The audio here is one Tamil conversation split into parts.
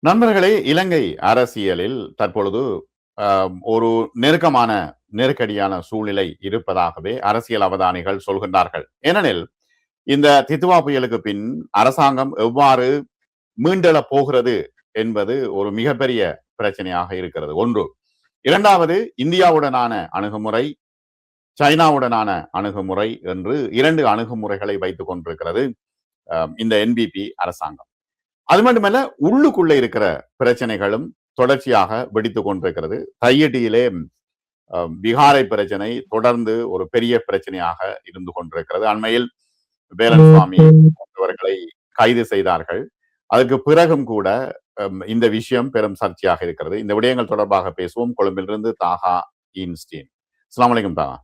நண்பர்களே, இலங்கை அரசியலில் தற்பொழுது ஒரு நெருக்கடியான சூழ்நிலை இருப்பதாகவே அரசியல் அவதானிகள் சொல்கின்றார்கள். ஏனெனில், இந்த தித்வா புயலுக்கு பின் அரசாங்கம் எவ்வாறு மீண்டெழப் போகிறது என்பது ஒரு மிகப்பெரிய பிரச்சனையாக இருக்கிறது. ஒன்று. இரண்டாவது, இந்தியாவுடனான அணுகுமுறை, சைனாவுடனான அணுகுமுறை என்று 2 அணுகுமுறைகளை வைத்துக் கொண்டிருக்கிறது இந்த என்பிபி அரசாங்கம். அது மட்டுமல்ல, உள்ளுக்குள்ள இருக்கிற பிரச்சனைகளும் தொடர்ச்சியாக வெடித்துக் கொண்டிருக்கிறது. தையிட்டியிலே பீகாரை பிரச்சனை தொடர்ந்து ஒரு பெரிய பிரச்சனையாக இருந்து கொண்டிருக்கிறது. அண்மையில் வேலன் சுவாமி போன்றவர்களை கைது செய்தார்கள். அதுக்கு பிறகும் கூட இந்த விஷயம் பெரும் சர்ச்சையாக இருக்கிறது. இந்த விடயங்கள் தொடர்பாக பேசுவோம். கொழும்பிலிருந்து தாகா ஈன்ஸ்டீன். அஸ்ஸலாமு அலைக்கும் தாகா.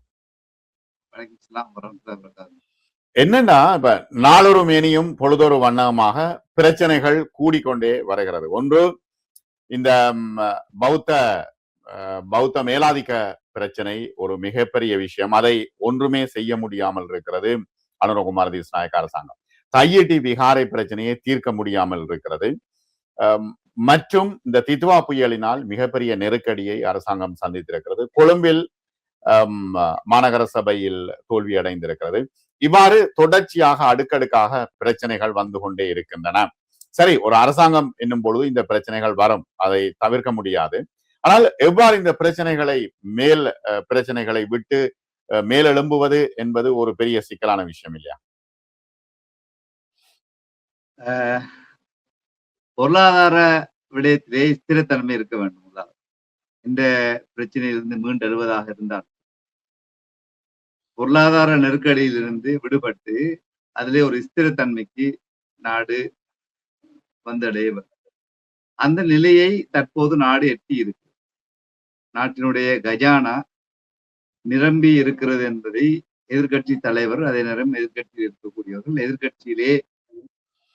என்னன்னா, இப்ப நாளொரு மேனியும் பொழுதொரு வண்ணமாக பிரச்சனைகள் கூடிக்கொண்டே வருகிறது. ஒன்று, இந்த பௌத்த மேலாதிக்க பிரச்சனை ஒரு மிகப்பெரிய விஷயம். அதை ஒன்றுமே செய்ய முடியாமல் இருக்கிறது அனுரகுமார் திஸ்நாயக்க அரசாங்கம். தையிட்டி விகாரை பிரச்சனையை தீர்க்க முடியாமல் இருக்கிறது. மற்றும் இந்த தித்வா புயலினால் மிகப்பெரிய நெருக்கடியை அரசாங்கம் சந்தித்திருக்கிறது. கொழும்பில் மாநகர சபையில் தோல்வி அடைந்திருக்கிறது. இவ்வாறு தொடர்ச்சியாக அடுக்கடுக்காக பிரச்சனைகள் வந்து கொண்டே இருக்கின்றன. சரி, ஒரு அரசாங்கம் என்னும் பொழுது இந்த பிரச்சனைகள் வரும், அதை தவிர்க்க முடியாது. ஆனால் எவ்வாறு இந்த பிரச்சனைகளை விட்டு மேலெழும்புவது என்பது ஒரு பெரிய சிக்கலான விஷயம் இல்லையா? பொருளாதார விடயத்திலே ஸ்திரத்தன்மை இருக்க வேண்டும். இந்த பிரச்சனையிலிருந்து மீண்டெழுவதாக இருந்தால் பொருளாதார நெருக்கடியிலிருந்து விடுபட்டு அதிலே ஒரு ஸ்திரத்தன்மைக்கு நாடு வந்தடைய அந்த நிலையை தற்போது நாடு எட்டி இருக்கு. நாட்டினுடைய கஜானா நிரம்பி இருக்கிறது என்பதை எதிர்கட்சி தலைவர், அதே நேரம் எதிர்கட்சியில் இருக்கக்கூடியவர்கள், எதிர்கட்சியிலே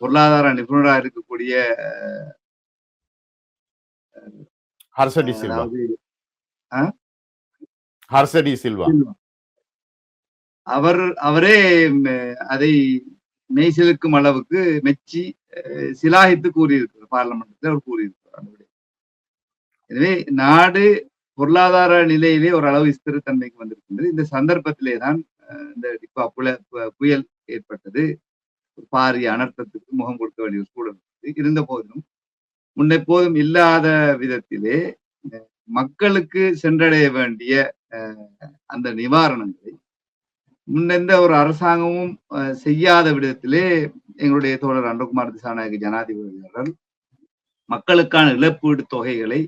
பொருளாதார நிபுணராக இருக்கக்கூடிய அவரே அதை மெய் செலுக்கும் அளவுக்கு மெச்சி சிலாகித்து கூறியிருக்கிறார். பார்லமெண்ட்ல அவர் கூறியிருக்கிறார். எனவே நாடு பொருளாதார நிலையிலே ஒரு அளவு ஸ்திரத்தன்மைக்கு வந்திருக்கின்றது. இந்த சந்தர்ப்பத்திலே தான் இந்த புயல் ஏற்பட்டது. பாரிய அனர்த்தத்துக்கு முகம் கொடுக்க வேண்டிய சூழல் இருந்த போதிலும் முன்னெப்போதும் இல்லாத விதத்திலே மக்களுக்கு சென்றடைய வேண்டிய அந்த நிவாரணங்களை முன்னெந்த ஒரு அரசாங்கமும் செய்யாத விதத்திலே எங்களுடைய தோழர் அனுரகுமார் திசாநாயக்க ஜனாதிபதி அவர்கள் மக்களுக்கான இழப்பீடு தொகைகளை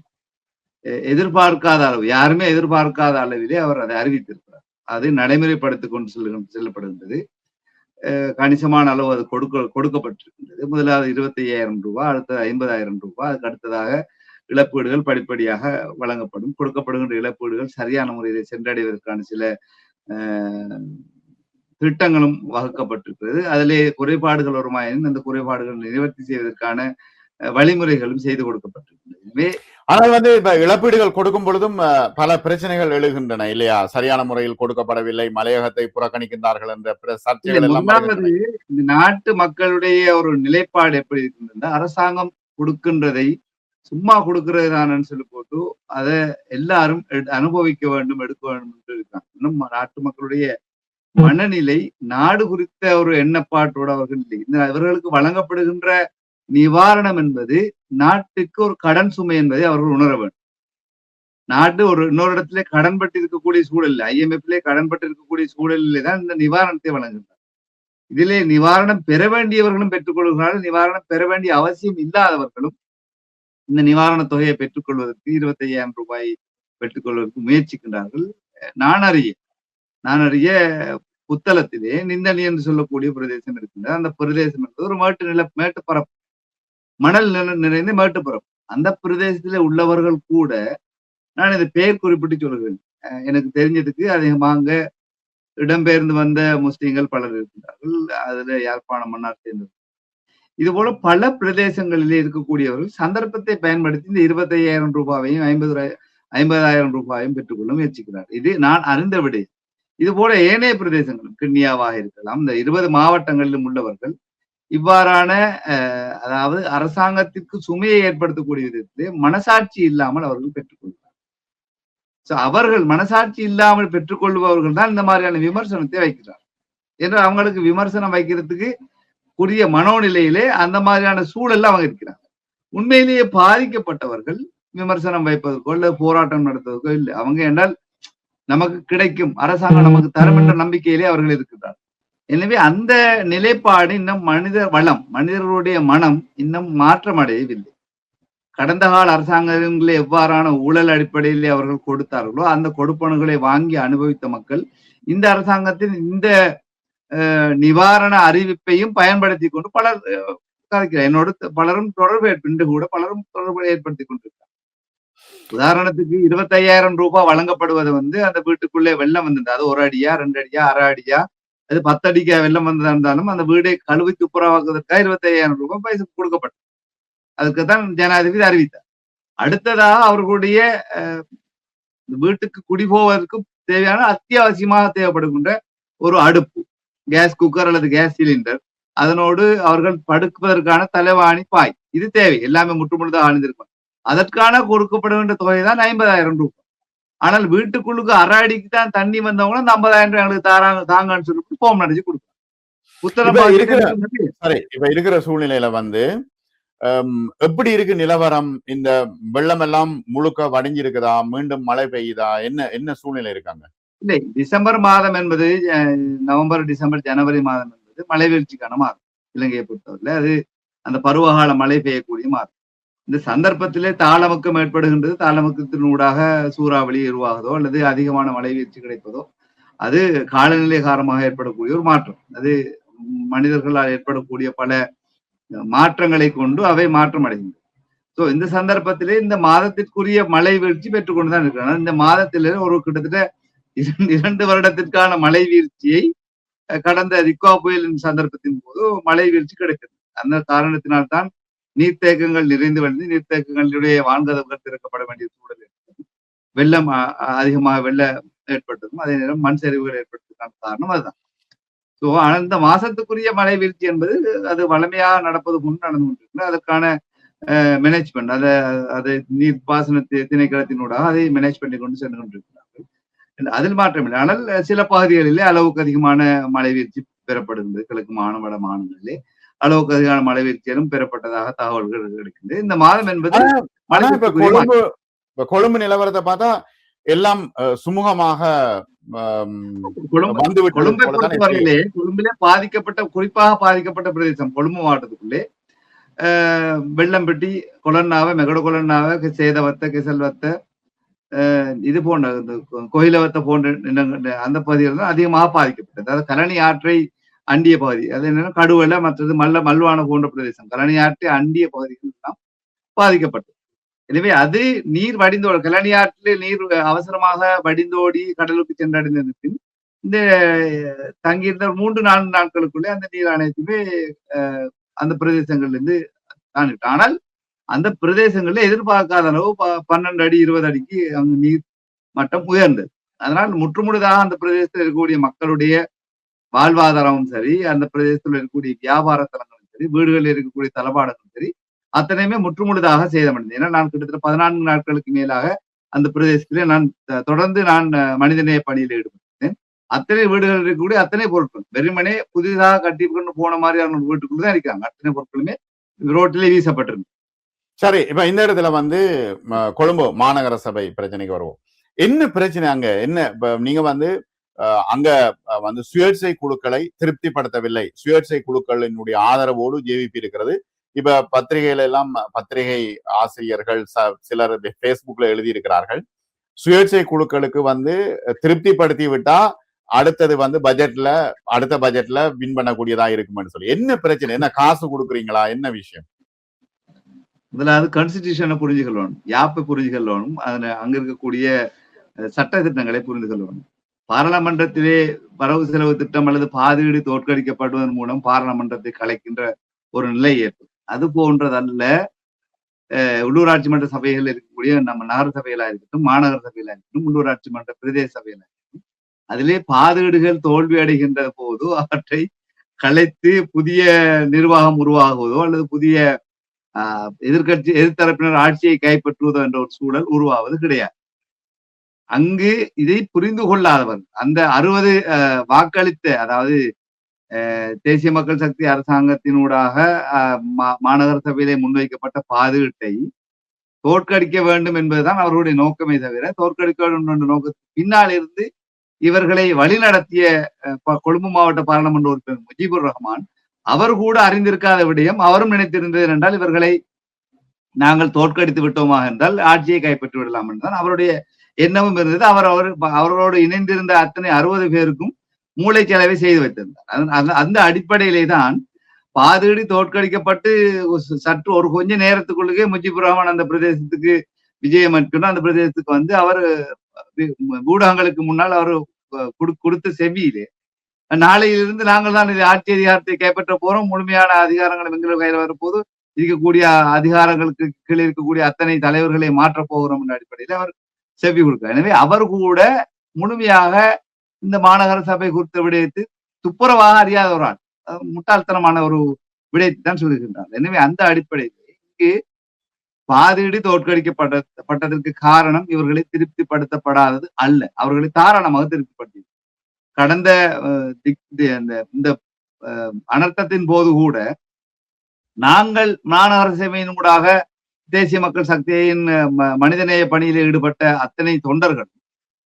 எதிர்பார்க்காத அளவு, யாருமே எதிர்பார்க்காத அளவிலே அவர் அதை அறிவித்திருக்கிறார். அது நடைமுறைப்படுத்திக் கொண்டு செல்லப்படுகின்றது. கணிசமான அளவு அது கொடுக்கப்பட்டிருக்கின்றது. முதலாவது 25,000 ரூபாய், அடுத்தது 50,000 ரூபாய், அதுக்கு அடுத்ததாக இழப்பீடுகள் படிப்படியாக வழங்கப்படும். கொடுக்கப்படுகின்ற இழப்பீடுகள் சரியான முறையிலே சென்றடைவதற்கான சில திட்டங்களும் வகுக்கப்பட்டிருக்கிறது. அதிலே குறைபாடுகள் வருமாயின் அந்த குறைபாடுகள் நிவர்த்தி செய்வதற்கான வழிமுறைகளும் செய்து கொடுக்கப்பட்டிருக்கின்றன. ஆனால் இப்ப இழப்பீடுகள் கொடுக்கும் பொழுதும் பல பிரச்சனைகள் எழுகின்றன இல்லையா? சரியான முறையில் கொடுக்கப்படவில்லை, மலையகத்தை புறக்கணிக்கின்றார்கள் என்ற சர்ச்சைகள் எல்லாம். இந்த நாட்டு மக்களுடைய ஒரு நிலைப்பாடு எப்படி இருக்கின்றன, அரசாங்கம் கொடுக்கின்றதை சும்மா கொடுக்கிறது தானு சொல்லி போட்டு அதை எல்லாரும் அனுபவிக்க வேண்டும், எடுக்க வேண்டும் என்று இருக்காங்க. இன்னும் நாட்டு மக்களுடைய மனநிலை நாடு குறித்த ஒரு எண்ணப்பாட்டோடு அவர்கள் இல்லை. இவர்களுக்கு வழங்கப்படுகின்ற நிவாரணம் என்பது நாட்டுக்கு ஒரு கடன் சுமை என்பதை அவர்கள் உணர வேண்டும். நாட்டு இன்னொரு இடத்திலே கடன் பட்டு இருக்கக்கூடிய சூழல், IMF கடன் பட்டு இருக்கக்கூடிய சூழலிலே தான் இந்த நிவாரணத்தை வழங்குகிறார். இதிலே நிவாரணம் பெற வேண்டியவர்களும் பெற்றுக்கொள்கிறார்கள், நிவாரணம் பெற வேண்டிய அவசியம் இல்லாதவர்களும் இந்த நிவாரண தொகையை பெற்றுக்கொள்வதற்கு 25,000 ரூபாய் பெற்றுக்கொள்வதற்கு முயற்சிக்கின்றார்கள். நான் அறிய புத்தளத்திலே நிந்தனி என்று சொல்லக்கூடிய பிரதேசம் இருக்கின்றது. அந்த பிரதேசம் என்பது ஒரு மேட்டுப்பரப்பு, மணல் நிறைந்த மேட்டுப்பரப்பு. அந்த பிரதேசத்திலே உள்ளவர்கள் கூட, நான் இதை பெயர் குறிப்பிட்டு சொல்கிறேன், எனக்கு தெரிஞ்சதுக்கு அதிகமாக இடம்பெயர்ந்து வந்த முஸ்லிம்கள் பலர் இருக்கின்றார்கள். அதுல யாழ்ப்பாணம், மன்னார் சேர்ந்தது. இது போல பல பிரதேசங்களிலே இருக்கக்கூடியவர்கள் சந்தர்ப்பத்தை பயன்படுத்தி இந்த 25,000 ரூபாயையும் 50,000 ரூபாயும் பெற்றுக்கொள்ள முயற்சிக்கிறார். இது நான் அறிந்த விட. இது போல ஏனைய பிரதேசங்களும், கிண்ணியாவாக இருக்கலாம், இந்த 20 மாவட்டங்களிலும் உள்ளவர்கள் இவ்வாறான அதாவது அரசாங்கத்திற்கு சுமையை ஏற்படுத்தக்கூடிய விதத்திலே மனசாட்சி இல்லாமல் அவர்கள் பெற்றுக்கொள்வார்கள். அவர்கள் மனசாட்சி இல்லாமல் பெற்றுக்கொள்பவர்கள் தான் இந்த மாதிரியான விமர்சனத்தை வைக்கிறார் என்று அவங்களுக்கு விமர்சனம் வைக்கிறதுக்கு உரிய மனோநிலையிலே அந்த மாதிரியான சூழல்ல அவங்க இருக்கிறாங்க. உண்மையிலேயே பாதிக்கப்பட்டவர்கள் விமர்சனம் வைப்பதற்கோ இல்ல போராட்டம் நடத்துவதற்கோ இல்லை. அவங்க என்றால் நமக்கு கிடைக்கும், அரசாங்கம் நமக்கு தரும் என்ற நம்பிக்கையிலே அவர்கள் இருக்கிறார். எனவே அந்த நிலைப்பாடு இன்னும் மனித வளம், மனிதர்களுடைய மனம் இன்னும் மாற்றம் அடையவில்லை. கடந்த கால அரசாங்கங்களே எவ்வாறான ஊழல் அடிப்படையிலே அவர்கள் கொடுத்தார்களோ அந்த கொடுப்பனங்களை வாங்கி அனுபவித்த மக்கள் இந்த அரசாங்கத்தின் இந்த நிவாரண அறிவிப்பையும் பயன்படுத்தி கொண்டு பலர் கதைக்கிறார். என்னோடு பலரும் தொடர்பு இன்று கூட பலரும் தொடர்பு ஏற்படுத்தி கொண்டிருக்கிறார். உதாரணத்துக்கு 25,000 ரூபாய் வழங்கப்படுவது அந்த வீட்டுக்குள்ளே வெள்ளம் வந்தது. அது 1 அடியா 2 அடியா 1/2 அடியா அது 10 அடிக்கா வெள்ளம் வந்ததா இருந்தாலும் அந்த வீடை கழுவி துப்புரவாக்குவதற்காக 25,000 ரூபாய் பைசா கொடுக்கப்பட்டது. அதுக்குதான் ஜனாதிபதி அறிவித்தார். அடுத்ததாக அவர்களுடைய வீட்டுக்கு குடி போவதற்கு தேவையான அத்தியாவசியமாக தேவைப்படுகின்ற ஒரு அடுப்பு, கேஸ் குக்கர் அல்லது கேஸ் சிலிண்டர், அதனோடு அவர்கள் படுப்பதற்கான தலைவாணி, பாய், இது தேவை. எல்லாமே முற்றுமுழுதாக அணிந்திருக்கும். அதற்கான கொடுக்கப்படுகின்ற தொகை தான் 50,000 ரூபாய். ஆனால் வீட்டுக்குள்ளுக்கு 1/2 அடிக்கு தான் தண்ணி வந்தவங்க அந்த 50,000 எங்களுக்கு தாங்கன்னு சொல்லிட்டு போம் நடிச்சு கொடுக்கும். இப்ப இருக்கிற சூழ்நிலையில எப்படி இருக்கு நிலவரம்? இந்த வெள்ளம் எல்லாம் முழுக்க வடிஞ்சிருக்குதா? மீண்டும் மழை பெய்யுதா? என்ன சூழ்நிலை இருக்காங்க? இல்லை, டிசம்பர் மாதம் என்பது நவம்பர், டிசம்பர், ஜனவரி மாதம் என்பது மழை வீழ்ச்சிக்கான மாதம். இலங்கையை பொறுத்தவரை அது அந்த பருவகால மழை பெய்யக்கூடிய மாதம். இந்த சந்தர்ப்பத்திலே தாளமுக்கம் ஏற்படுகின்றது. தாளமுக்கத்தினூடாக சூறாவளி உருவாகுதோ அல்லது அதிகமான மழை வீழ்ச்சி கிடைப்பதோ அது காலநிலை காரணமாக ஏற்படக்கூடிய ஒரு மாற்றம். அது மனிதர்களால் ஏற்படக்கூடிய பல மாற்றங்களை கொண்டு அவை மாற்றம் அடைகின்றன. சோ இந்த சந்தர்ப்பத்திலே இந்த மாதத்திற்குரிய மழை வீழ்ச்சி பெற்றுக்கொண்டுதான் இருக்கிறாங்க. இந்த மாதத்திலே ஒரு கிட்டத்தட்ட 2 வருடத்திற்கான மழை வீழ்ச்சியை கடந்த ரிக்வா புயலின் சந்தர்ப்பத்தின் போது மழை வீழ்ச்சி கிடைக்கிறது. அந்த காரணத்தினால்தான் நீர்த்தேக்கங்கள் நிறைந்து வந்து நீர்த்தேக்கங்களுடைய வான்கதவுகள் திறக்கப்பட வேண்டிய சூழல் ஏற்பட்டது. வெள்ளம் அதிகமாக வெள்ளம் ஏற்பட்டதும் அதே நேரம் மண் சரிவுகள் ஏற்பட்டதுக்கான காரணம் அதுதான். சோ அந்த மாசத்துக்குரிய மழை வீழ்ச்சி என்பது அது வளமையாக நடப்பது கொண்டு நடந்து கொண்டிருக்கு. அதற்கான மேனேஜ்மெண்ட், அதை நீர்ப்பாசன திணைக்களத்தினூடாக அதை மேனேஜ் பண்ணி கொண்டு சென்று கொண்டிருக்கிறார்கள். அதில் மாற்றமில்லை. ஆனால் சில பகுதிகளிலே அளவுக்கு அதிகமான மழை வீழ்ச்சி பெறப்படுகின்றது. கிழக்கு மாகாண வட மாகாணங்களிலே அளவுக்கு அதிகமான மழை வீழ்ச்சியிலும் பெறப்பட்டதாக தகவல்கள் கிடைக்கின்றது. இந்த மாதம் என்பது கொழும்பு நிலவரத்தை பார்த்தா எல்லாம் சுமூகமாக கொழும்பை பொறுத்தவரையிலே கொழும்பிலே பாதிக்கப்பட்ட, குறிப்பாக பாதிக்கப்பட்ட பிரதேசம் கொழும்பு மாவட்டத்துக்குள்ளே வெள்ளம் பெட்டி, கொலன்னாவை, மெகட கொலன்னாவை, சேதவத்த, கெசல்வத்த, இது போன்ற கோயிலவத்த போன்ற அந்த பகுதிகள் தான் அதிகமாக பாதிக்கப்பட்டது. அதாவது கலனி ஆற்றை அண்டிய பகுதி, அது என்னன்னா கடுவல, மற்றது மல்வான போன்ற பிரதேசம், கலனி ஆற்றை அண்டிய பகுதிகள் எல்லாம் பாதிக்கப்பட்டது. எனவே அது நீர் வடிந்தோடு, கலனி ஆற்றிலே நீர் அவசரமாக வடிந்தோடி கடலுக்கு சென்றடைந்த பின் இந்த தங்கியிருந்த 3-4 நாட்களுக்குள்ளே அந்த நீர் அனைத்துமே அந்த பிரதேசங்கள்ல இருந்து தாண்டிட்டு. ஆனால் அந்த பிரதேசங்கள்ல எதிர்பார்க்காத அளவு 12 அடி 20 அடிக்கு அங்கு நீர் மட்டம் உயர்ந்தது. அதனால் முற்றுமுழுதாக அந்த பிரதேசத்தில் இருக்கக்கூடிய மக்களுடைய வாழ்வாதாரமும் சரி, அந்த பிரதேசத்தில் இருக்கக்கூடிய வியாபார தலங்களும் சரி, வீடுகளில் இருக்கக்கூடிய தளபாடங்களும் சரி, அத்தனையுமே முற்றுமுழுதாக சேதமடைந்தது. ஏன்னா நான் கிட்டத்தட்ட 14 நாட்களுக்கு மேலாக அந்த பிரதேசத்திலே நான் தொடர்ந்து மனிதநேய பணியில் ஈடுபட்டேன். அத்தனை வீடுகள் இருக்கக்கூடிய அத்தனை பொருட்கள் வெறுமனே புதிதாக கட்டி கொண்டு போன மாதிரியான வீட்டுக்குள்ளதான் இருக்காங்க. அத்தனை பொருட்களுமே ரோட்டிலே வீசப்பட்டிருக்கு. சரி, இப்ப இந்த இடத்துல கொழும்பு மாநகர சபை பிரச்சனைக்கு வருவோம். என்ன பிரச்சனை அங்க? என்ன நீங்க அங்க சுயேட்சை குழுக்களை திருப்திப்படுத்தவில்லை. சுயேட்சை குழுக்களினுடைய ஆதரவோடு ஜேவிபி இருக்கிறது. இப்ப பத்திரிகையில எல்லாம் பத்திரிகை ஆசிரியர்கள் சிலர் பேஸ்புக்ல எழுதி இருக்கிறார்கள், சுயேட்சை குழுக்களுக்கு திருப்திப்படுத்தி விட்டா அடுத்தது அடுத்த பட்ஜெட்ல வின் பண்ணக்கூடியதா இருக்கும்னு சொல்லி. என்ன பிரச்சனை? என்ன காசு கொடுக்குறீங்களா? என்ன விஷயம்? முதலாவது கான்ஸ்டிடியூஷனை புரிஞ்சு கொள்ளணும், யாப்பை புரிஞ்சு கொள்ளணும், அங்க இருக்கக்கூடிய சட்ட திட்டங்களை புரிந்து கொள்ளணும். பாராளுமன்றத்திலே வரவு செலவு திட்டம் அல்லது பாதீடு தோற்கடிக்கப்படுவதன் மூலம் பாராளுமன்றத்தை கலைக்கின்ற ஒரு நிலை ஏற்படும். அது போன்றதல்ல உள்ளூராட்சி மன்ற சபைகள் இருக்கக்கூடிய நம்ம நகர சபைகளா இருக்கட்டும், மாநகர சபைகளா இருக்கட்டும், உள்ளூராட்சி மன்ற பிரதேச சபைகளா இருக்கட்டும், அதிலே பாதீடுகள் தோல்வி அடைகின்ற போது அவற்றை கலைத்து புதிய நிர்வாகம் உருவாகுவதோ அல்லது புதிய எதிர்த்தரப்பினர் ஆட்சியை கைப்பற்றுவதோ என்ற ஒரு சூழல் உருவாவது கிடையாது. அங்கு இதை புரிந்து கொள்ளாதவர் அந்த 60 வாக்களித்த, அதாவது தேசிய மக்கள் சக்தி அரசாங்கத்தினூடாக மாநகர சபையிலே முன்வைக்கப்பட்ட பாதுகாட்டை தோற்கடிக்க வேண்டும் என்பதுதான் அவர்களுடைய நோக்கமே தவிர, தோற்கடிக்க வேண்டும் என்ற நோக்கத்துக்கு பின்னால் இருந்து இவர்களை வழிநடத்திய கொழும்பு மாவட்ட பாராளுமன்ற உறுப்பினர் முஜிபுர் ரஹ்மான் அவர் கூட அறிந்திருக்காத விடயம் அவரும் நினைத்திருந்தது என்றால், இவர்களை நாங்கள் தோற்கடித்து விட்டோமா என்றால் ஆட்சியை கைப்பற்றி விடலாம் என்றால் அவருடைய எண்ணமும் இருந்தது. அவர்களோடு இணைந்திருந்த அத்தனை 60 பேருக்கும் மூளை செலவை செய்து வைத்திருந்தார். அந்த அடிப்படையிலே தான் பாதிடி தோற்கடிக்கப்பட்டு சற்று ஒரு கொஞ்ச நேரத்துக்குள்ளே முஜிபுர் ரஹ்மான் அந்த பிரதேசத்துக்கு விஜயம் மேற்கொண்டு அந்த பிரதேசத்துக்கு வந்து அவர் ஊடகங்களுக்கு முன்னால் அவர் கொடுத்த செவியிலே, நாளையிலிருந்து நாங்கள் தான் ஆட்சி அதிகாரத்தை கைப்பற்ற போறோம், முழுமையான அதிகாரங்கள் எங்கள் கையில் வரப்போது, இருக்கக்கூடிய அதிகாரங்களுக்கு கீழே இருக்கக்கூடிய அத்தனை தலைவர்களை மாற்றப் போகிறோம் என்ற அடிப்படையில் அவர் செவி கொடுக்கிறார். எனவே அவர் கூட முழுமையாக இந்த மாநகர சபை குறித்த விடயத்து துப்புரவாக அறியாத ஒரு ஆள், முட்டாள்தனமான ஒரு விடயத்தை தான் சொல்லுகின்றார். எனவே அந்த அடிப்படையில் இங்கு பாதிடி தோற்கடிக்கப்பட்டதற்கு காரணம் இவர்களை திருப்திப்படுத்தப்படாதது அல்ல, அவர்களை தாராளமாக திருப்திப்படுத்தி கடந்த இந்த அனர்த்தத்தின் போது கூட நாங்கள் மாநகர சபையின் ஊடாக தேசிய மக்கள் சக்தியின் மனிதநேய பணியில் ஈடுபட்ட அத்தனை தொண்டர்கள்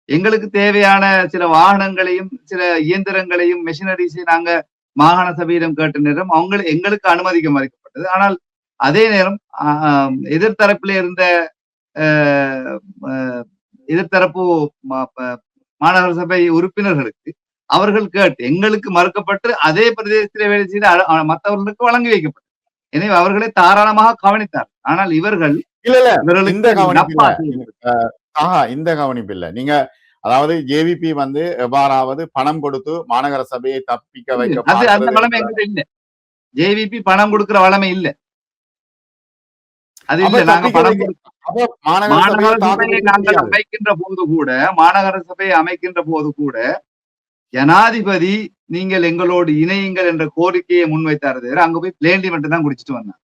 எங்களுக்கு தேவையான சில வாகனங்களையும் சில இயந்திரங்களையும் மெஷினரிஸை நாங்க மாகாண சபையிடம் கேட்ட நேரம் எங்களுக்கு அனுமதிக்க மறுக்கப்பட்டது. ஆனால் அதே நேரம் எதிர்த்தரப்பில் இருந்த எதிர்த்தரப்பு மாநகர சபை உறுப்பினர்களுக்கு அவர்கள் கேட்டு எங்களுக்கு மறுக்கப்பட்டு அதே பிரதேசத்தில் வேலை செய்து மற்றவர்களுக்கு வழங்கி வைக்கப்பட்டது. எனவே அவர்களை தாராளமாக கவனித்தார். ஆனால் இவர்கள் இந்த கவனிப்பு இல்ல. நீங்க அதாவது ஜேவிபி வந்து எவ்வாறாவது பணம் கொடுத்து மாநகர சபையை தப்பிக்க வைக்க அந்த வளமை எங்கிட்ட இல்ல. ஜேவிபி பணம் கொடுக்கிற வளமை இல்ல. அது இல்ல. நாங்க பணம் மாநகர சபையை நாங்கள் அமைக்கின்ற போது கூட, மாநகர சபையை அமைக்கின்ற போது கூட ஜனாதிபதி நீங்கள் எங்களோடு இணையுங்கள் என்ற கோரிக்கையை முன்வைத்தார் தவிர அங்க போய் பிளேண்டி மட்டும் தான் குடிச்சிட்டு வந்தார்.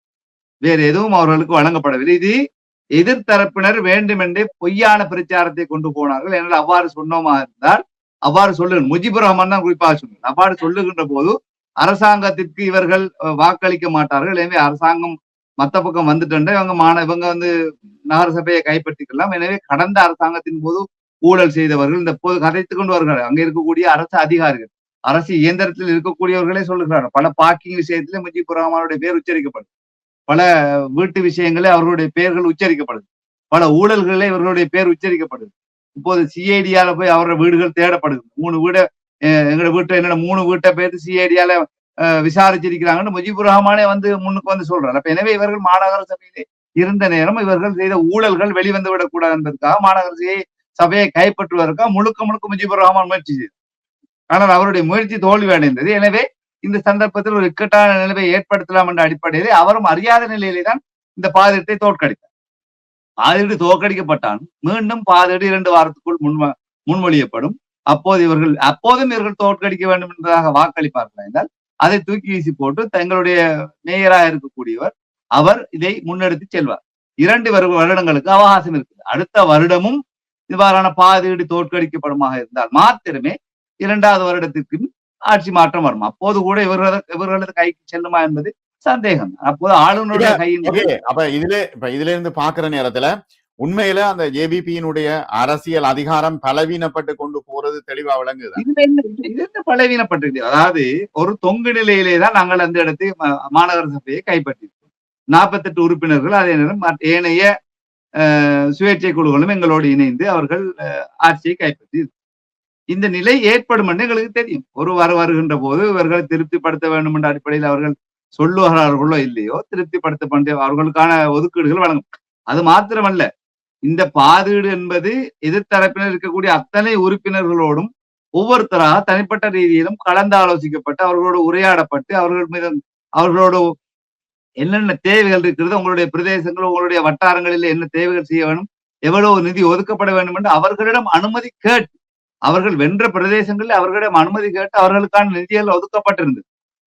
வேற எதுவும் அவர்களுக்கு வழங்கப்படவில்லை. இது எதிர்த்தரப்பினர் வேண்டுமென்றே பொய்யான பிரச்சாரத்தை கொண்டு போனார்கள். என்னால் அவ்வாறு சொன்னோமா இருந்தால் அவ்வாறு சொல்லுங்க. முஜிபுர் ரஹ்மான் தான் குறிப்பாக சொன்னார். அவ்வாறு சொல்லுகின்ற போது அரசாங்கத்திற்கு இவர்கள் வாக்களிக்க மாட்டார்கள். எனவே அரசாங்கம் மத்த பக்கம் வந்துட்டு இவங்க வந்து நகர சபையை கைப்பற்றிக்கலாம். எனவே கடந்த அரசாங்கத்தின் போது ஊழல் செய்தவர்கள் இந்த போது கதைத்துக் கொண்டு வருகிறார்கள். அங்க இருக்கக்கூடிய அரசு அதிகாரிகள், அரசு இயந்திரத்தில் இருக்கக்கூடியவர்களே சொல்லுகிறார்கள். பல பார்க்கிங் விஷயத்திலே முஜிபுர் ரஹ்மானுடைய பேர் உச்சரிக்கப்படுது, பல வீட்டு விஷயங்களே அவர்களுடைய பெயர்கள் உச்சரிக்கப்படுது, பல ஊழல்களே இவர்களுடைய பேர் உச்சரிக்கப்படுது. இப்போது சிஐடியால போய் அவரோட வீடுகள் தேடப்படுது. 3 வீடு எங்களோட வீட்டை 3 வீட்டை பேர்த்து சிஐடியால விசாரிச்சிருக்கிறாங்கன்னு முஜிபுர் ரஹ்மானே வந்து முன்னுக்கு வந்து சொல்றாரு. அப்ப எனவே இவர்கள் மாநகர சபையிலே இருந்த நேரம் இவர்கள் செய்த ஊழல்கள் வெளிவந்து விடக்கூடாது என்பதற்காக மாநகர சபையை கைப்பற்றுவதற்காக முழுக்க முஜிபுர் ரஹ்மான் முயற்சி செய்தார். ஆனால் அவருடைய முயற்சி தோல்வி அடைந்தது. எனவே இந்த சந்தர்ப்பத்தில் ஒரு இக்கட்டான நிலையை ஏற்படுத்தலாம் என்ற அடிப்படையிலே அவரும் அறியாத நிலையிலே தான் இந்த பாதிட்டை தோற்கடித்தார். பாதிட்டு தோற்கடிக்கப்பட்டான் மீண்டும் பாதிட்டு 2 வாரத்துக்குள் முன்மொழியப்படும். அப்போதும் இவர்கள் தோற்கடிக்க வேண்டும் என்பதாக வாக்களிப்பார்கள் என்றால் அதை தூக்கி வீசி போட்டு தங்களுடைய மேயராக இருக்கக்கூடியவர் அவர் இதை முன்னெடுத்து செல்வார். 2 வருடங்களுக்கு அவகாசம் இருக்குது. அடுத்த வருடமும் இவ்வாறான பாதிடு தோற்கடிக்கப்படுமாக இருந்தால் மாத்திரமே 2வது வருடத்திற்கு ஆட்சி மாற்றம் வரும். அப்போது கூட இவர்களது கைக்கு செல்லுமா என்பது சந்தேகம். அப்போது ஆளுநருடைய கையின் அப்ப இதுல இருந்து பாக்குற நேரத்துல உண்மையில அந்த ஜேவிபியினுடைய அரசியல் அதிகாரம் பலவீனப்பட்டு கொண்டு போறது தெளிவா விளங்குது. இது பலவீனப்பட்டிருக்கு. அதாவது ஒரு தொங்கு நிலையிலே தான் நாங்கள் அந்த இடத்தை மாநகர சபையை கைப்பற்றியிருக்கோம். 48 உறுப்பினர்கள், அதே நேரம் ஏனைய சுயேட்சை குழுக்களும் எங்களோடு இணைந்து அவர்கள் ஆட்சியை கைப்பற்றி இந்த நிலை ஏற்படும் என்று எங்களுக்கு தெரியும். வருகின்ற போது இவர்களை திருப்திப்படுத்த வேண்டும் என்ற அடிப்படையில் அவர்கள் சொல்லுகிறார்களோ இல்லையோ திருப்திப்படுத்த அவர்களுக்கான ஒதுக்கீடுகள் வழங்கும். அது மாத்திரமல்ல, இந்த பாதீடு என்பது எதிர்த்தரப்பினர் இருக்கக்கூடிய அத்தனை உறுப்பினர்களோடும் ஒவ்வொருத்தராக தனிப்பட்ட ரீதியிலும் கலந்து ஆலோசிக்கப்பட்டு அவர்களோடு உரையாடப்பட்டு அவர்களோடு என்னென்ன தேவைகள் இருக்கிறது, உங்களுடைய பிரதேசங்கள் உங்களுடைய வட்டாரங்களில் என்ன தேவைகள் செய்ய வேண்டும், எவ்வளவு நிதி ஒதுக்கப்பட வேண்டும் என்று அவர்களிடம் அனுமதி கேட்டு, அவர்கள் வென்ற பிரதேசங்களில் அவர்களிடம் அனுமதி கேட்டு அவர்களுக்கான நிதிகள் ஒதுக்கப்பட்டிருந்தது.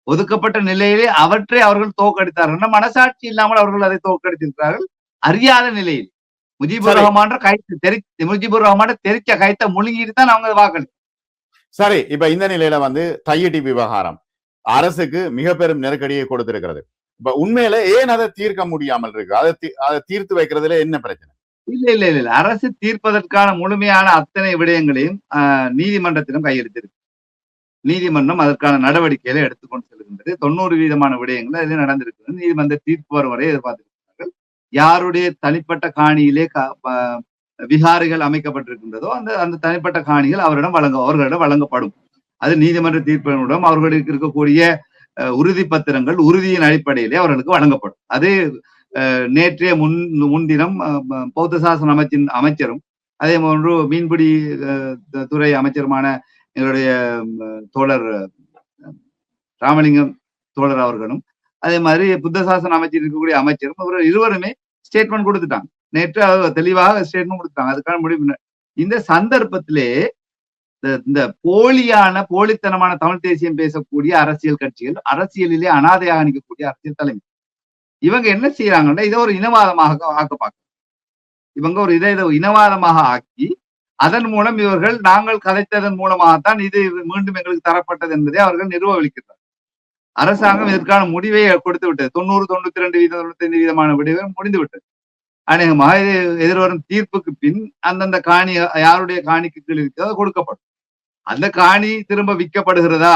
ஒதுக்கப்பட்ட நிலையிலே அவற்றை அவர்கள் தோற்கடித்தார்கள். மனசாட்சி இல்லாமல் அவர்கள் அதை தோற்கடித்திருக்கிறார்கள் அறியாத நிலையில். முஜிபுர் சரி ரஹ்மான் முஜிபுர் ரஹ்மான் தெரிச்ச கைத்த முழுங்கிட்டு தான் அவங்க வாக்களி. சரி. இப்ப இந்த நிலையில தையிட்டி விவகாரம் அரசுக்கு மிக பெரும் நெருக்கடியை கொடுத்திருக்கிறது. இப்ப உண்மையில ஏன் அதை தீர்க்க முடியாமல் இருக்கு? அதை தீர்த்து வைக்கிறதுல என்ன பிரச்சனை? இல்ல. அரசு தீர்ப்பதற்கான முழுமையான அத்தனை விடயங்களையும் நீதிமன்றத்திடம் கையெழுத்திருக்கு. நீதிமன்றம் அதற்கான நடவடிக்கைகளை எடுத்துக்கொண்டு செல்கின்றது. 90% விடயங்கள் அதில் நடந்திருக்கிறது. நீதிமன்ற தீர்ப்பு வரும் வரை எதிர்பார்த்திருக்கிறார்கள். யாருடைய தனிப்பட்ட காணியிலே விகாரைகள் அமைக்கப்பட்டிருக்கின்றதோ அந்த தனிப்பட்ட காணிகள் அவர்களிடம் வழங்கப்படும். அது நீதிமன்ற தீர்ப்பினுடன் அவர்களுக்கு இருக்கக்கூடிய உறுதி பத்திரங்கள் உறுதியின் அடிப்படையிலே அவர்களுக்கு வழங்கப்படும். அது நேற்றைய முன்தினம் பௌத்த சாசன அமைச்சரும் அதே போன்று மீன்பிடி துறை அமைச்சருமான எங்களுடைய தோழர் ராமலிங்கம் தோழர் அவர்களும் அதே மாதிரி புத்த சாசன அமைச்சர் இருக்கக்கூடிய அமைச்சரும் இவர்கள் இருவருமே ஸ்டேட்மெண்ட் கொடுத்துட்டாங்க. நேற்று தெளிவாக ஸ்டேட்மெண்ட் கொடுத்தாங்க. அதுக்கான முடிவு இந்த சந்தர்ப்பத்திலே இந்த போலித்தனமான தமிழ் தேசியம் பேசக்கூடிய அரசியல் கட்சிகள் அரசியலிலே அனாதையாக நிற்கக்கூடிய அரசியல் தலைமை இவங்க என்ன செய்யறாங்கன்னா இதை ஒரு இனவாதமாக ஆக்க பார்க்க இவங்க ஒரு இதை இனவாதமாக ஆக்கி அதன் மூலம் இவர்கள் நாங்கள் கதைத்ததன் மூலமாகத்தான் இது மீண்டும் எங்களுக்கு தரப்பட்டது என்பதை அவர்கள் நிறுவலிக்கிறார். அரசாங்கம் இதற்கான முடிவை கொடுத்து விட்டது. 90, 92 வீதம் 95% விடைவை முடிந்து விட்டது. அநேகமாக இது எதிர்வரும் தீர்ப்புக்கு பின் அந்தந்த காணி யாருடைய காணிக்கு கீழ் இருக்கிறதோ கொடுக்கப்படும். அந்த காணி திரும்ப விற்கப்படுகிறதா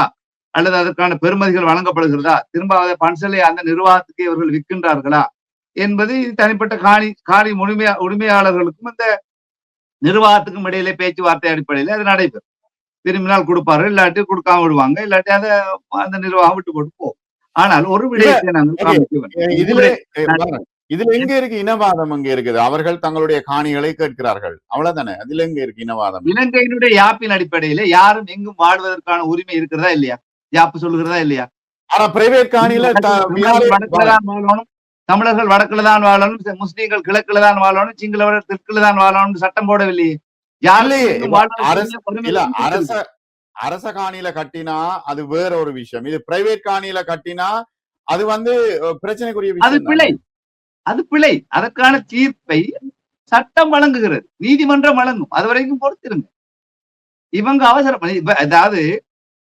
அல்லது அதற்கான பெறுமதிகள் வழங்கப்படுகிறதா, திரும்ப அதை பன்சலை அந்த நிர்வாகத்துக்கு இவர்கள் விற்கின்றார்களா என்பது தனிப்பட்ட காணி உரிமையாளர்களுக்கும் இந்த நிர்வாகத்துக்கும் இடையிலே பேச்சுவார்த்தை அடிப்படையில் அது நடைபெறும். விரும்பினால் கொடுப்பார்கள், இல்லாட்டி கொடுக்காம விடுவாங்க, இல்லாட்டி அந்த நிர்வாகம் விட்டு போட்டு போகும். ஆனால் ஒரு விடயத்தை நாங்கள் இதுல எங்க இருக்கு இனவாதம்? அங்க இருக்குது அவர்கள் தங்களுடைய காணிகளை கேட்கிறார்கள், அவ்வளவுதானே. அதுல எங்க இருக்கு இனவாதம்? இலங்கையினுடைய யாப்பின் அடிப்படையில யாரும் எங்கும் வாழ்வதற்கான உரிமை இருக்கிறதா இல்லையா? யாப்பு சொல்லுகிறதா இல்லையா? ஆனா பிரைவேட் காணியில தமிழர்கள் வடக்குல தான் வாழணும், முஸ்லீம்கள் கிழக்குல தான் வாழணும், சிங்களவர் தெற்குல தான் வாழணும் சட்டம் போடவில்லையே. அரச காணியில கட்டினா அது வேற ஒரு விஷயம். இது பிரைவேட் காணியில கட்டினா அது பிரச்சனைக்குரிய விஷயம். அது பிழை. அதற்கான தீர்ப்பை சட்டம் வழங்குகிறது, நீதிமன்றம் வழங்கும். அது வரைக்கும் பொறுத்திருங்க. இவங்க அவசரம். அதாவது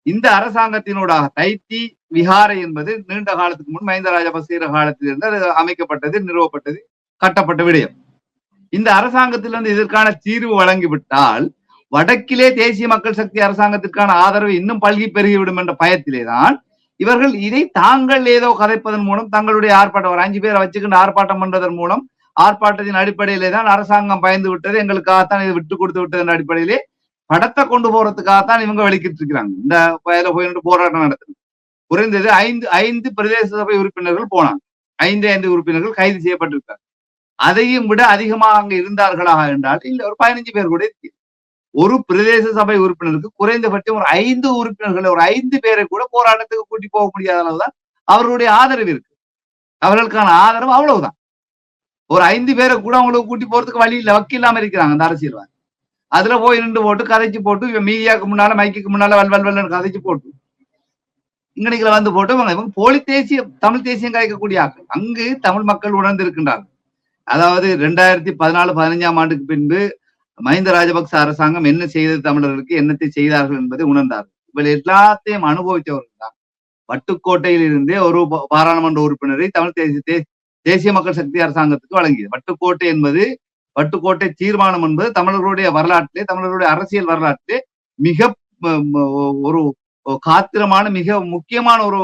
இந்த அரசாங்கத்தினூடாக தைத்தி விஹாரை என்பது நீண்ட காலத்துக்கு முன் மஹிந்த ராஜபக்சே காலத்திலிருந்து அது அமைக்கப்பட்டது, நிறுவப்பட்டது, கட்டப்பட்ட விடயம். இந்த அரசாங்கத்திலிருந்து இதற்கான தீர்வு வழங்கிவிட்டால் வடக்கிலே தேசிய மக்கள் சக்தி அரசாங்கத்திற்கான ஆதரவு இன்னும் பல்கி பெருகிவிடும் என்ற பயத்திலேதான் இவர்கள் இதை தாங்கள் ஏதோ கதைப்பதன் மூலம் தங்களுடைய ஆர்ப்பாட்டம் ஒரு 5 பேரை வச்சுக்கிட்டு ஆர்ப்பாட்டம் பண்றதன் மூலம் ஆர்ப்பாட்டத்தின் அடிப்படையிலே தான் அரசாங்கம் பயந்து விட்டது, எங்களுக்காகத்தான் இதை விட்டு கொடுத்து விட்டது என்ற அடிப்படையிலே படத்தை கொண்டு போறதுக்காகத்தான் இவங்க வெளிக்கிட்டு இருக்கிறாங்க. இந்த வயல போயிட்டு போராட்டம் நடத்துது. குறைந்தது 5 பிரதேச சபை உறுப்பினர்கள் போனாங்க. 5 உறுப்பினர்கள் கைது செய்யப்பட்டிருக்காங்க. அதையும் விட அதிகமாக அங்க இருந்தார்களா என்றால் இல்ல, ஒரு 15 பேர் கூட இருக்கு. ஒரு பிரதேச சபை உறுப்பினருக்கு குறைந்தபட்சம் ஒரு 5 உறுப்பினர்களை, ஒரு 5 பேரை கூட போராட்டத்துக்கு கூட்டி போக முடியாத அளவுதான் அவர்களுடைய ஆதரவு இருக்கு. அவர்களுக்கான ஆதரவு அவ்வளவுதான். ஒரு 5 பேரை கூட அவங்களுக்கு கூட்டி போறதுக்கு வழி இல்ல, வக்கில்லாம இருக்கிறாங்க அந்த அரசியல்வாதி. அதுல போய் நின்று போட்டு கதைச்சு போட்டு இவன் மீடியாவுக்கு முன்னால மைக்குக்கு முன்னால வல்வல்வல் கதைச்சு போட்டு இங்கனைகளை போட்டு இவங்க போலி தேசியம் தமிழ் தேசியம் கலைக்கக்கூடிய ஆக்கள். அங்கு தமிழ் மக்கள் உணர்ந்து இருக்கின்றார்கள். அதாவது 2014-15 ஆண்டுக்கு பின்பு மஹிந்த ராஜபக்ச அரசாங்கம் என்ன செய்தது, தமிழர்களுக்கு என்னத்தை செய்தார்கள் என்பதை உணர்ந்தார்கள். இவள் எல்லாத்தையும் அனுபவித்தவர்கள் தான் வட்டுக்கோட்டையில் இருந்தே ஒரு பாராளுமன்ற உறுப்பினரை தமிழ் தேசிய மக்கள் சக்தி அரசாங்கத்துக்கு வழங்கியது. வட்டுக்கோட்டை தீர்மானம் என்பது தமிழர்களுடைய வரலாற்றிலே, தமிழர்களுடைய அரசியல் வரலாற்றிலே மிக ஒரு காத்திரமான மிக முக்கியமான ஒரு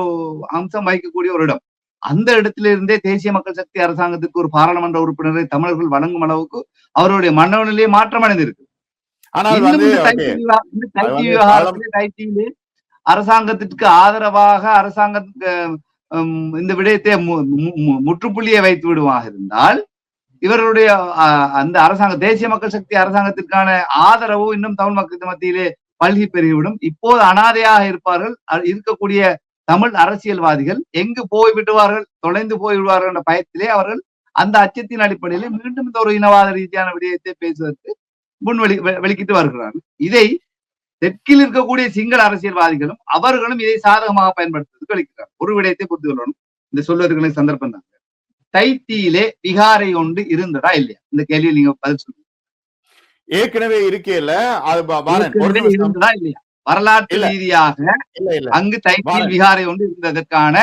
அம்சம் வகிக்கக்கூடிய ஒரு இடம். அந்த இடத்திலிருந்தே தேசிய மக்கள் சக்தி அரசாங்கத்துக்கு ஒரு பாராளுமன்ற உறுப்பினரை தமிழர்கள் வழங்கும் அளவுக்கு அவருடைய மனநிலையே மாற்றம் அடைந்திருக்கு. அரசாங்கத்திற்கு ஆதரவாக அரசாங்கத்துக்கு இந்த விடயத்தை முற்றுப்புள்ளியை வைத்து விடுவாக இருந்தால் இவர்களுடைய அந்த தேசிய மக்கள் சக்தி அரசாங்கத்திற்கான ஆதரவு இன்னும் தமிழ் மக்கள் மத்தியிலே பல்கி பெருகிவிடும். இப்போது அனாதையாக இருப்பார்கள். இருக்கக்கூடிய தமிழ் அரசியல்வாதிகள் எங்கு போய்விடுவார்கள், தொலைந்து போய்விடுவார்கள் என்ற பயத்திலே அவர்கள் அந்த அச்சத்தின் அடிப்படையிலே மீண்டும் இந்த ஒரு இனவாத ரீதியான விடயத்தை பேசுவதற்கு வெளிக்கிட்டு வருகிறார்கள். இதை தெற்கில் இருக்கக்கூடிய சிங்கள அரசியல்வாதிகளும் அவர்களும் இதை சாதகமாக பயன்படுத்துவது கழிக்கிறார். ஒரு விடயத்தை புரிந்து கொள்ளணும். இந்த சொல்வதற்கு சந்தர்ப்பம் தான். தைத்தியிலே விகாரை ஒன்று இருந்ததா இல்லையா? இந்த கேள்வியை நீங்க பதில் சொல்லுங்க. ஏற்கனவே இருக்கேல்ல அது இருந்ததா இல்லையா? வரலாற்று ரீதியாக அங்கு தைத்தியில் விகாரை ஒன்று இருந்ததற்கான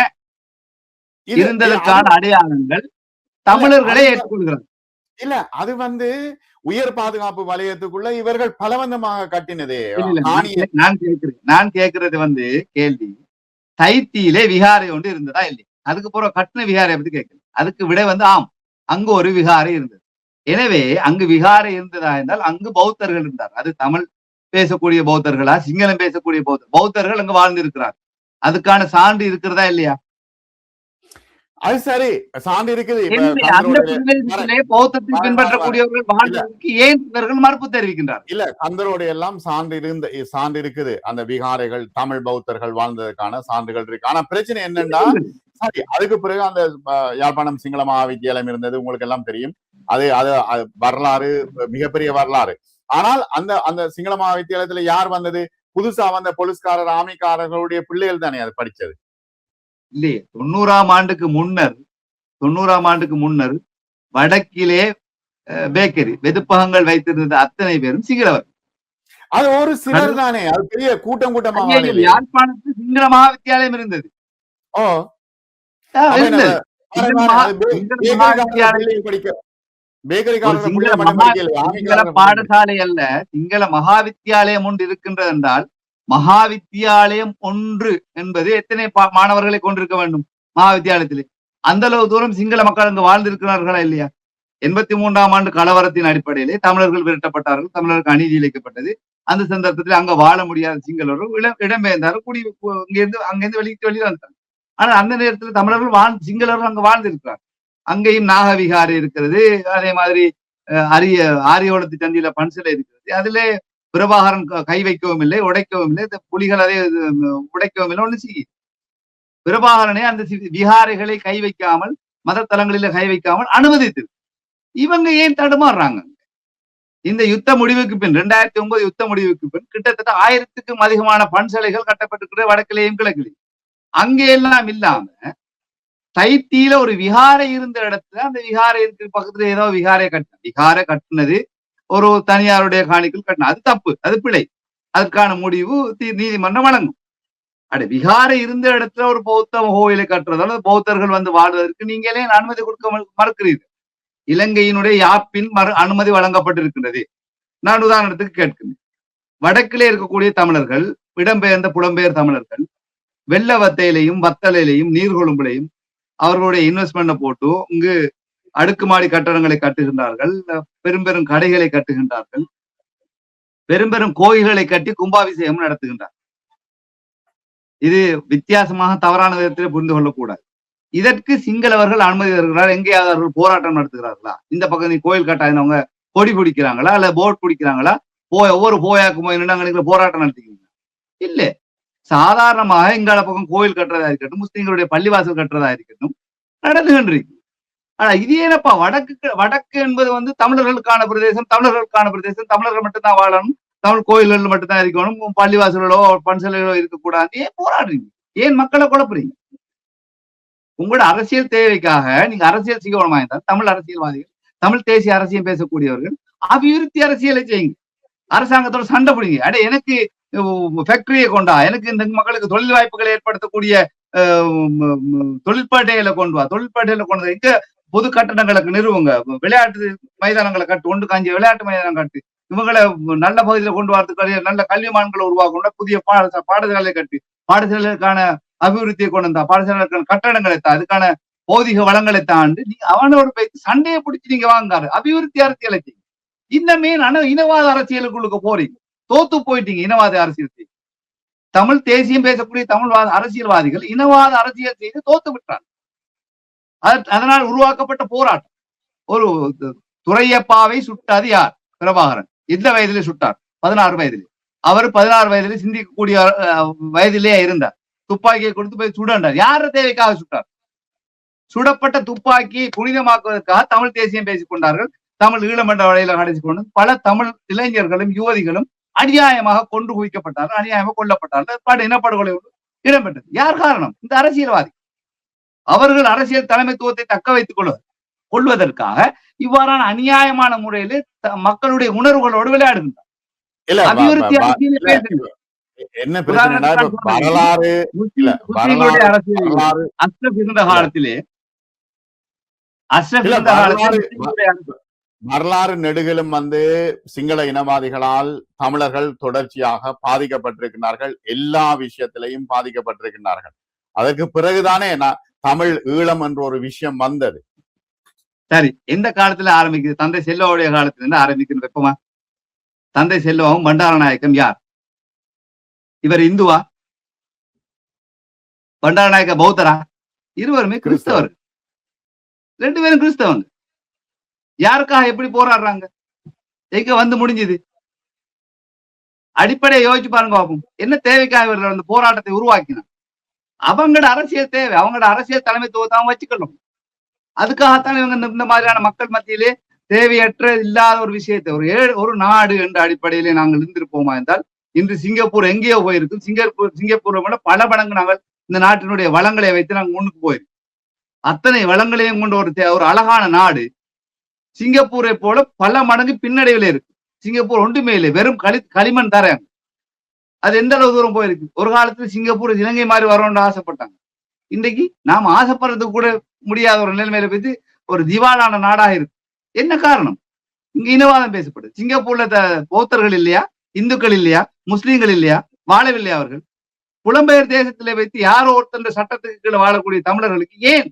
அடையாளங்கள் தமிழர்களே ஏற்றுக்கொள்கிறார். இல்ல அது உயர் பாதுகாப்பு வலயத்துக்குள்ள இவர்கள் பலவந்தமாக கட்டினதே. நான் கேட்கறது கேள்வி, தைத்தியிலே விகாரை ஒன்று இருந்ததா இல்லையா? அதுக்கு போற கட்டின விகாரை பத்தி கேட்கல. அதுக்கு விட ஆம், அங்கு ஒரு விகாரை இருந்தது. எனவே அங்கு விகாரை இருந்ததா என்றால் அங்கு பௌத்தர்கள் இருந்தார். அது தமிழ் பேசக்கூடிய பௌத்தர்களா, சிங்களம் பேசக்கூடிய பௌத்தர்கள் அங்கு வாழ்ந்திருக்கிறார். அதுக்கான சான்று இருக்கிறதா இல்லையா? அது சரி, சான்று இருக்குது. பௌத்தத்தை பின்பற்றக்கூடியவர்கள் வாழ்வதற்கு ஏன் இவர்கள் மறுப்பு தெரிவிக்கின்றார்? இல்ல, கந்தரோட எல்லாம் சான்று இருக்குது. அந்த விகாரைகள் தமிழ் பௌத்தர்கள் வாழ்ந்ததற்கான சான்றுகள் இருக்கு. ஆனா பிரச்சனை என்னன்னா, சரி, அதுக்கு பிறகு அந்த யாழ்ப்பாணம் சிங்கள மகாவித்தியாலயம் இருந்தது, உங்களுக்கு எல்லாம் தெரியும். அது வரலாறு, மிகப்பெரிய வரலாறு. ஆனால் அந்த சிங்கள மகாவித்தியாலயத்துல யார் வந்தது? புதுசா வந்த போலீஸ்காரர், ஆமிக்காரர்களுடைய பிள்ளைகள் தானே அது படிச்சது. இல்லையே, 90ஆம் ஆண்டுக்கு முன்னர் வடக்கிலே பேக்கரி வெதுப்பகங்கள் வைத்திருந்த அத்தனை பேரும் சிங்களவர். அது ஒரு சிலர் தானே, அது பெரிய கூட்டமாக. யாழ்ப்பாணத்தில் சிங்கள மகாவித்தியாலயம் இருந்தது. பாடசாலை அல்ல, சிங்கள மகாவித்தியாலயம் ஒன்று இருக்கின்றது என்றால் மகாவித்தியாலயம் ஒன்று என்பது எத்தனை மாணவர்களை கொண்டிருக்க வேண்டும் மகாவித்தியாலயத்திலே? அந்த அளவு தூரம் சிங்கள மக்கள் அங்கு வாழ்ந்திருக்கிறார்களா இல்லையா? 83ஆம் ஆண்டு கலவரத்தின் அடிப்படையிலே தமிழர்கள் விரட்டப்பட்டார்கள், தமிழருக்கு அநீதி இழைக்கப்பட்டது. அந்த சந்தர்ப்பத்தில் அங்க வாழ முடியாத சிங்களர்கள் இடம்பெயர்ந்தார்கள், அங்கிருந்து வெளியே வந்தார்கள். ஆனால் அந்த நேரத்தில் தமிழர்கள் சிங்களர்கள் அங்கு வாழ்ந்திருக்கிறார். அங்கேயும் நாகவிகாரை இருக்கிறது. அதே மாதிரி ஆரியோளத்து சந்தியில பன்சிலை இருக்கிறது. அதிலே பிரபாகரன் கை வைக்கவும் இல்லை, உடைக்கவும் இல்லை. புலிகள் அதை உடைக்கவும் இல்லை, ஒண்ணு செய்ய. பிரபாகரனே அந்த விகாரைகளை கை வைக்காமல், மத தலங்களில கை வைக்காமல் அனுமதித்து. இவங்க ஏன் தடுமாறுறாங்க? இந்த யுத்த முடிவுக்கு பின் 2009 யுத்த முடிவுக்கு பின் கிட்டத்தட்ட 1000க்கும் அதிகமான பன்சலைகள் கட்டப்பட்டிருக்கிற வடக்கிலேயும் கிழக்கிலேயும். அங்கே எல்லாம் இல்லாம தைத்தியில ஒரு விகாரை இருந்த இடத்துல அந்த விகாரை இருக்கிற பக்கத்துல ஏதோ விகாரை கட்டினது ஒரு தனியாருடைய காணிகள் கட்டின, அது தப்பு, அது பிழை. அதற்கான முடிவு நீதிமன்றம் வழங்கும். விகாரை இருந்த இடத்துல ஒரு பௌத்த கோயிலை கட்டுறதால பௌத்தர்கள் வாழ்வதற்கு நீங்களே அனுமதி கொடுக்க மறுக்கிறீர்கள். இலங்கையினுடைய யாப்பின் அனுமதி வழங்கப்பட்டிருக்கின்றது. நான் உதாரணத்துக்கு கேட்கிறேன். வடக்கிலே இருக்கக்கூடிய தமிழர்கள், இடம்பெயர்ந்த புலம்பெயர் தமிழர்கள் வெள்ளவத்தையிலையும் வத்தலையிலையும் நீர்கொழும்புலையும் அவர்களுடைய இன்வெஸ்ட்மெண்ட்டை போட்டு இங்கு அடுக்குமாடி கட்டடங்களை கட்டுகின்றார்கள், பெரும் கடைகளை கட்டுகின்றார்கள், பெரும் கோயில்களை கட்டி கும்பாபிஷேகம் நடத்துகின்றார். இது வித்தியாசமாக தவறான விதத்தில் புரிந்து கொள்ளக்கூடாது. இதற்கு சிங்களவர்கள் அனுமதி தருகிறார். எங்கேயாவது அவர்கள் போராட்டம் நடத்துகிறார்களா? இந்த பக்கம் நீ கோயில் கட்டாதவங்க கொடி பிடிக்கிறாங்களா, அல்ல போட் பிடிக்கிறாங்களா? ஒவ்வொரு போயாக்கும் போய் நின்று போராட்டம் நடத்திக்கிறீங்க? இல்ல, சாதாரணமாக எங்கால பக்கம் கோயில் கட்டுறதா இருக்கட்டும், முஸ்லீம்களுடைய பள்ளிவாசல் கட்டுறதா இருக்கட்டும் நடந்துகின்றிருக்கு. ஆனா இது ஏனப்பா வடக்கு என்பது தமிழர்களுக்கான பிரதேசம், தமிழர்கள் மட்டும்தான் வாழணும், தமிழ் கோயில்கள் மட்டும்தான் இருக்கணும், பள்ளிவாசல்களோ பன்சலைகளோ இருக்கக்கூடாது. ஏன் போராடுறீங்க? ஏன் மக்களை குழப்புறீங்க? உங்களோட அரசியல் தேவைக்காக நீங்க அரசியல் செய்யணுமா இருந்தால் தமிழ் அரசியல்வாதிகள், தமிழ் தேசிய அரசியல் பேசக்கூடியவர்கள் அபிவிருத்தி அரசியலை செய்யுங்க. அரசாங்கத்தோட சண்டை பிடிங்க. எனக்கு ஃபேக்டரியை கொண்டா, எனக்கு இந்த மக்களுக்கு தொழில் வாய்ப்புகளை ஏற்படுத்தக்கூடிய தொழிற்பேட்டைகளை கொண்டு வா, தொழிற்பேட்டையில கொண்டு இங்க பொது கட்டணங்களுக்கு நிறுவுங்க, விளையாட்டு மைதானங்களை கட்டு, ஒன்று காஞ்சி விளையாட்டு மைதானம் கட்டு, இவங்களை நல்ல பகுதியில கொண்டு வரதுக்கு நல்ல கல்விமான்களை உருவாக்கணும், புதிய பாடசாலை கட்டு, பாடசாலைக்கான அபிவிருத்தியை கொண்டு வந்தா, பாடசாலைக்கான கட்டடங்களை தான், அதுக்கான பௌதிக வளங்களை தாண்டி நீங்க அவனோட போய் சண்டையை பிடிச்சி நீங்க வாங்காரு அபிவிருத்தி அரசியலை செய்யுங்க. இந்த இனவாத அரசியலுக்குள்ளுக்கு போறீங்க, தோத்து போயிட்டீங்க. இனவாத அரசியல் தமிழ் தேசியம் பேசக்கூடிய தமிழ் அரசியல்வாதிகள் இனவாத அரசியல் செய்து தோத்து விட்டார். அதனால் உருவாக்கப்பட்ட போராட்டம். ஒரு துரையப்பாவை சுட்டாது யார்? பிரபாகரன். எந்த வயதிலே சுட்டார்? 16 வயதிலே. அவர் 16 வயதிலே சிந்திக்கக்கூடிய வயதிலேயே இருந்தார். துப்பாக்கியை கொடுத்து போய் சுடண்டார். யார தேவைக்காக சுட்டார்? சுடப்பட்ட துப்பாக்கியை புனிதமாக்குவதற்காக தமிழ் தேசியம் பேசிக் கொண்டார்கள். தமிழ் ஈழமன்ற வழியில கடைசி கொண்டு பல தமிழ் இளைஞர்களும் யுவதிகளும் அநியாயமாக கொண்டு குவிக்கப்பட்டார்கள், அநியாயமாக கொல்லப்பட்டார்கள், இனப்படுகொலை இடம்பெற்றது. யார் காரணம்? இந்த அரசியல்வாதி. அவர்கள் அரசியல் தலைமைத்துவத்தை தக்க வைத்துக் கொள்வதற்காக இவ்வாறான அநியாயமான முறையில் மக்களுடைய உணர்வுகளோடு விளையாடுகின்றார். அபிவிருத்தி அரசியலை பேசுகின்றார். என்ன பிரச்சனை? வரலாறு அஸ்ரப் இருந்த காலத்திலே வரலாறு நெடுகிலும் சிங்கள இனவாதிகளால் தமிழர்கள் தொடர்ச்சியாக பாதிக்கப்பட்டிருக்கிறார்கள். எல்லா விஷயத்திலையும் பாதிக்கப்பட்டிருக்கிறார்கள். அதற்கு பிறகுதானே தமிழ் ஈழம் என்ற ஒரு விஷயம் வந்தது. சரி, எந்த காலத்துல ஆரம்பிக்குது? தந்தை செல்வாவுடைய காலத்துல இருந்து ஆரம்பிக்குது. வெப்பமா தந்தை செல்வாவும் பண்டாரநாயக்கம் யார்? இவர் இந்துவா? பண்டாரநாயக்க பௌத்தரா? இருவருமே கிறிஸ்தவர். 2 பேரும் கிறிஸ்தவங்க. யாருக்காக எப்படி போராடுறாங்க? எங்க முடிஞ்சது? அடிப்படையை யோசிச்சு பாருங்க பாப்போம். என்ன தேவைக்காக இவர்கள் போராட்டத்தை உருவாக்கினார்? அவங்களோட அரசியல் தேவை, அவங்களோட அரசியல் தலைமைத்துவத்தை அவங்க வச்சுக்கணும். அதுக்காகத்தான் இவங்க இந்த மாதிரியான மக்கள் மத்தியிலே தேவையற்ற இல்லாத ஒரு விஷயத்தை ஒரு நாடு என்ற அடிப்படையிலே நாங்கள் இருந்திருப்போமா என்றால் இன்று சிங்கப்பூர் எங்கேயோ போயிருக்கு. சிங்கப்பூரை விட பல மடங்கு நாங்கள் இந்த நாட்டினுடைய வளங்களை வைத்து நாங்கள் முன்னுக்கு போயிருக்கோம். அத்தனை வளங்களையும் கொண்ட ஒரு அழகான நாடு சிங்கப்பூரை போல பல மடங்கு பின்னடைவில் இருக்கு. சிங்கப்பூர் ஒன்றுமே இல்லை, வெறும் களிமண் தரேன். அது எந்த அளவு தூரம் போயிருக்கு? ஒரு காலத்துல சிங்கப்பூர் இலங்கை மாதிரி வரணும்னு ஆசைப்பட்டாங்க. இன்றைக்கு நாம் ஆசைப்படுறதுக்கு கூட முடியாத ஒரு நிலைமையில போய் ஒரு திவாலான நாடாக இருக்கு. என்ன காரணம்? இங்க இனவாதம் பேசப்படுது. சிங்கப்பூர்ல பௌத்தர்கள் இல்லையா? இந்துக்கள் இல்லையா? முஸ்லீம்கள் இல்லையா? வாழவில்லையா? அவர்கள் புலம்பெயர் தேசத்திலே வைத்து யாரோ ஒருத்தர் சட்டத்துக்கு கீழே வாழக்கூடிய தமிழர்களுக்கு ஏன்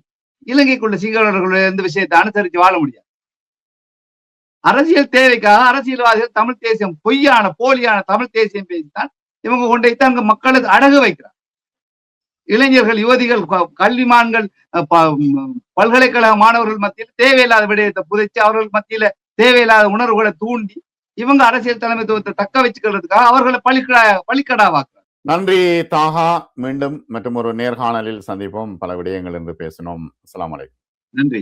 இலங்கைக்குள்ள சிங்களவர்களுடைய இந்த விஷயத்தை அனுசரித்து வாழ முடியாது? அரசியல் தேவைக்காக அரசியல்வாதிகள் தமிழ் தேசியம், பொய்யான போலியான தமிழ் தேசியம் பேசித்தான் இவங்க கொண்டு வைத்து அங்க மக்களுக்கு அடகு வைக்கிறார். இளைஞர்கள், யுவதிகள், கல்விமான்கள், பல்கலைக்கழக மாணவர்கள் மத்தியில் தேவையில்லாத விடயத்தை புதைச்சு அவர்கள் மத்தியில தேவையில்லாத உணர்வுகளை தூண்டி இவங்க அரசியல் தலைமைத்துவத்தை தக்க வச்சுக்கிறதுக்காக அவர்களை பலிக்கடாவாக்குறார். நன்றி தாகா. மீண்டும் மற்றும் ஒரு நேர்காணலில் சந்திப்போம். பல விடயங்கள் என்று பேசினோம். அஸ்ஸலாமு அலைக்கும். நன்றி.